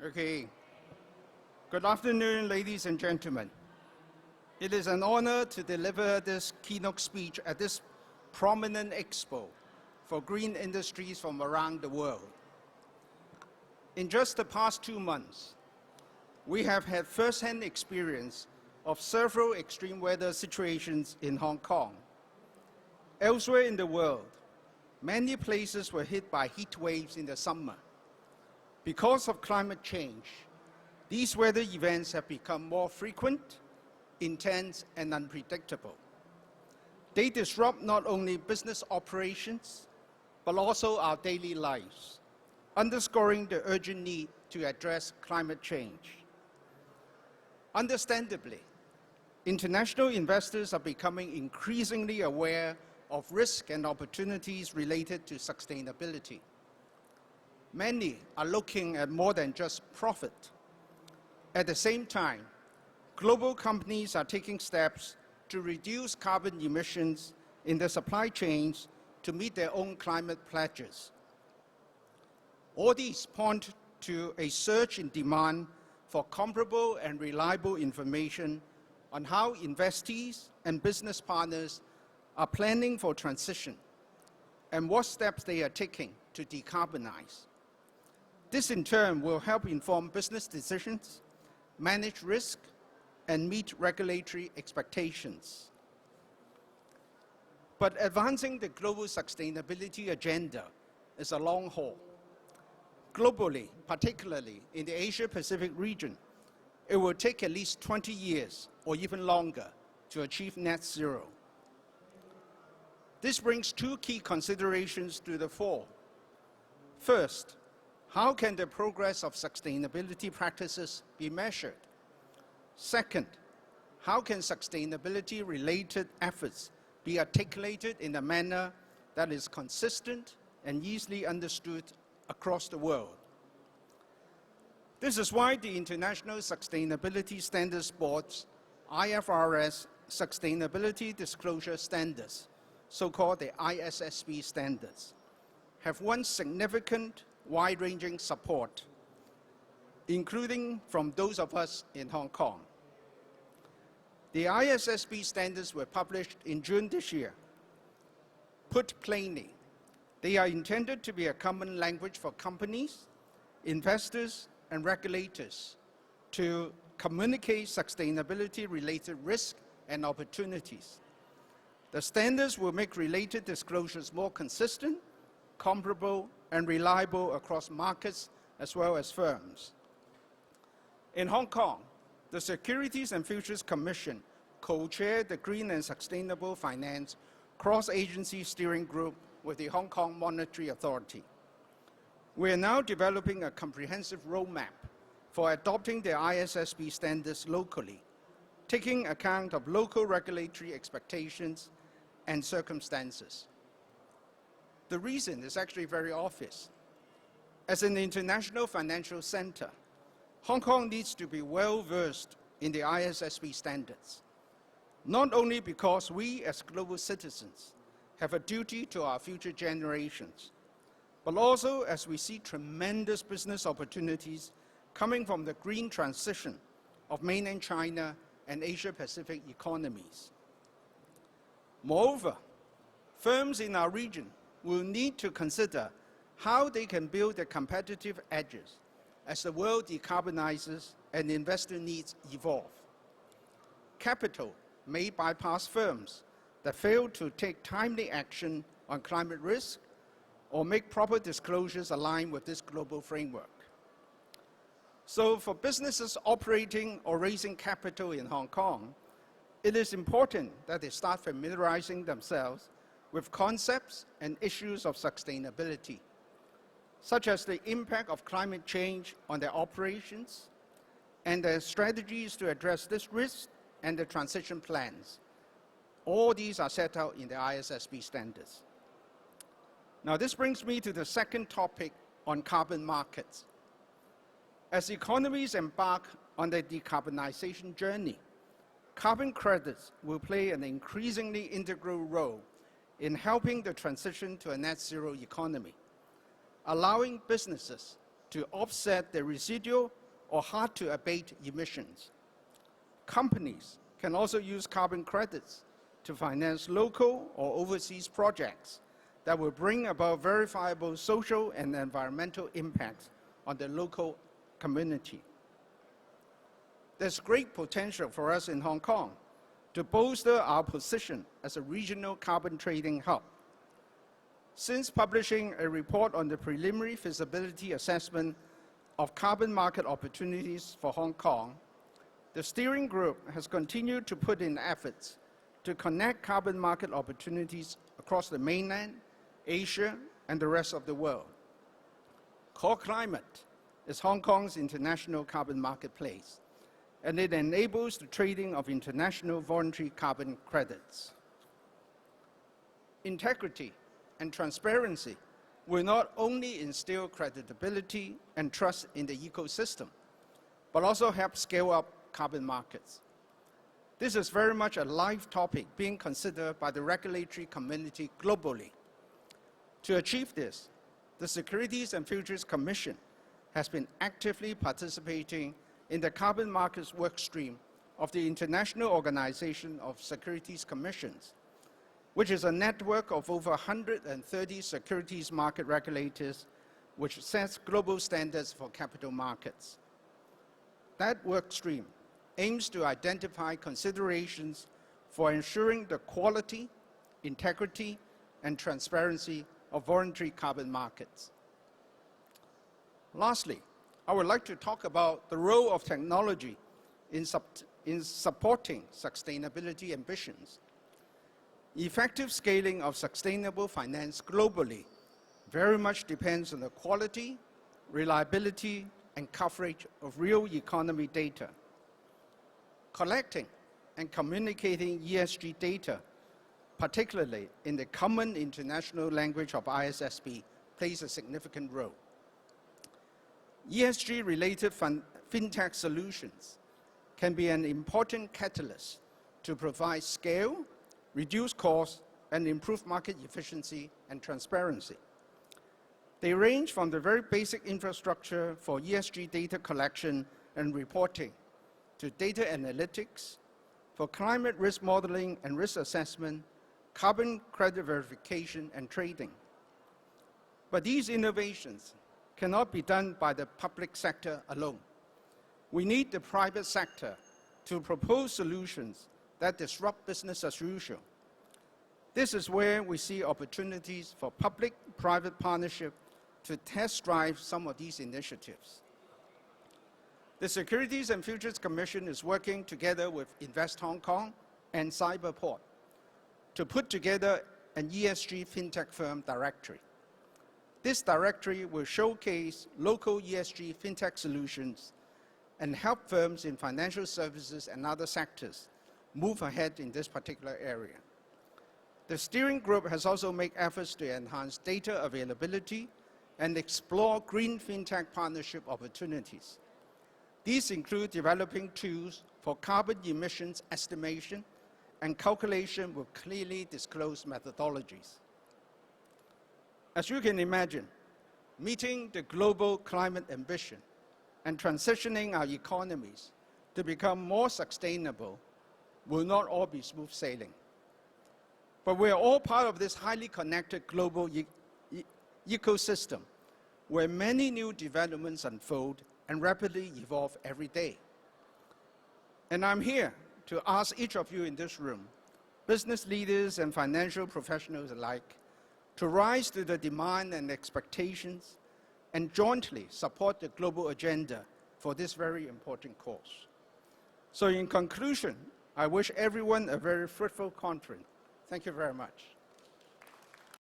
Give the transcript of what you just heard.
Okay. Good afternoon, ladies and gentlemen. It is an honor to deliver this keynote speech at this prominent expo for green industries from around the world. In just the past 2 months, we have had first-hand experience of several extreme weather situations in Hong Kong. Elsewhere in the world, many places were hit by heat waves in the summer. Because of climate change, these weather events have become more frequent, intense, and unpredictable. They disrupt not only business operations, but also our daily lives, underscoring the urgent need to address climate change. Understandably, international investors are becoming increasingly aware of risks and opportunities related to sustainability. Many are looking at more than just profit. At the same time, global companies are taking steps to reduce carbon emissions in their supply chains to meet their own climate pledges. All these point to a surge in demand for comparable and reliable information on how investees and business partners are planning for transition and what steps they are taking to decarbonize. This in turn will help inform business decisions, manage risk, and meet regulatory expectations. But advancing the global sustainability agenda is a long haul. Globally, particularly in the Asia-Pacific region, it will take at least 20 years or even longer to achieve net zero. This brings two key considerations to the fore. First, how can the progress of sustainability practices be measured? Second, how can sustainability-related efforts be articulated in a manner that is consistent and easily understood across the world? This is why the International Sustainability Standards Board's IFRS Sustainability Disclosure Standards, so-called the ISSB standards, have won significant wide-ranging support, including from those of us in Hong Kong. The ISSB standards were published in June this year. Put plainly, they are intended to be a common language for companies, investors, and regulators to communicate sustainability-related risks and opportunities. The standards will make related disclosures more consistent, comparable, and reliable across markets as well as firms. In Hong Kong, the Securities and Futures Commission co-chaired the Green and Sustainable Finance Cross-Agency Steering Group with the Hong Kong Monetary Authority. We are now developing a comprehensive roadmap for adopting the ISSB standards locally, taking account of local regulatory expectations and circumstances. The reason is actually very obvious. As an international financial center, Hong Kong needs to be well-versed in the ISSB standards, not only because we as global citizens have a duty to our future generations, but also as we see tremendous business opportunities coming from the green transition of mainland China and Asia-Pacific economies. Moreover, firms in our region will need to consider how they can build their competitive edges as the world decarbonizes and investor needs evolve. Capital may bypass firms that fail to take timely action on climate risk or make proper disclosures aligned with this global framework. So for businesses operating or raising capital in Hong Kong, it is important that they start familiarizing themselves with concepts and issues of sustainability, such as the impact of climate change on their operations and their strategies to address this risk and the transition plans. All these are set out in the ISSB standards. Now, this brings me to the second topic on carbon markets. As economies embark on their decarbonization journey, carbon credits will play an increasingly integral role in helping the transition to a net zero economy, allowing businesses to offset the residual or hard-to-abate emissions. Companies can also use carbon credits to finance local or overseas projects that will bring about verifiable social and environmental impacts on the local community. There's great potential for us in Hong Kong to bolster our position as a regional carbon trading hub. Since publishing a report on the preliminary feasibility assessment of carbon market opportunities for Hong Kong, the steering group has continued to put in efforts to connect carbon market opportunities across the mainland, Asia, and the rest of the world. Core Climate is Hong Kong's international carbon marketplace, and it enables the trading of international voluntary carbon credits. Integrity and transparency will not only instill credibility and trust in the ecosystem, but also help scale up carbon markets. This is very much a live topic being considered by the regulatory community globally. To achieve this, the Securities and Futures Commission has been actively participating in the carbon markets workstream of the International Organization of Securities Commissions, which is a network of over 130 securities market regulators which sets global standards for capital markets. That workstream aims to identify considerations for ensuring the quality, integrity, and transparency of voluntary carbon markets. Lastly, I would like to talk about the role of technology in supporting sustainability ambitions. Effective scaling of sustainable finance globally very much depends on the quality, reliability, and coverage of real economy data. Collecting and communicating ESG data, particularly in the common international language of ISSB, plays a significant role. ESG-related fintech solutions can be an important catalyst to provide scale, reduce costs, and improve market efficiency and transparency. They range from the very basic infrastructure for ESG data collection and reporting to data analytics, for climate risk modeling and risk assessment, carbon credit verification and trading. But these innovations cannot be done by the public sector alone. We need the private sector to propose solutions that disrupt business as usual. This is where we see opportunities for public-private partnership to test drive some of these initiatives. The Securities and Futures Commission is working together with Invest Hong Kong and Cyberport to put together an ESG fintech firm directory. This directory will showcase local ESG fintech solutions and help firms in financial services and other sectors move ahead in this particular area. The steering group has also made efforts to enhance data availability and explore green fintech partnership opportunities. These include developing tools for carbon emissions estimation and calculation with clearly disclosed methodologies. As you can imagine, meeting the global climate ambition and transitioning our economies to become more sustainable will not all be smooth sailing. But we are all part of this highly connected global ecosystem where many new developments unfold and rapidly evolve every day. And I'm here to ask each of you in this room, business leaders and financial professionals alike, to rise to the demand and expectations and jointly support the global agenda for this very important cause. So in conclusion, I wish everyone a very fruitful conference. Thank you very much.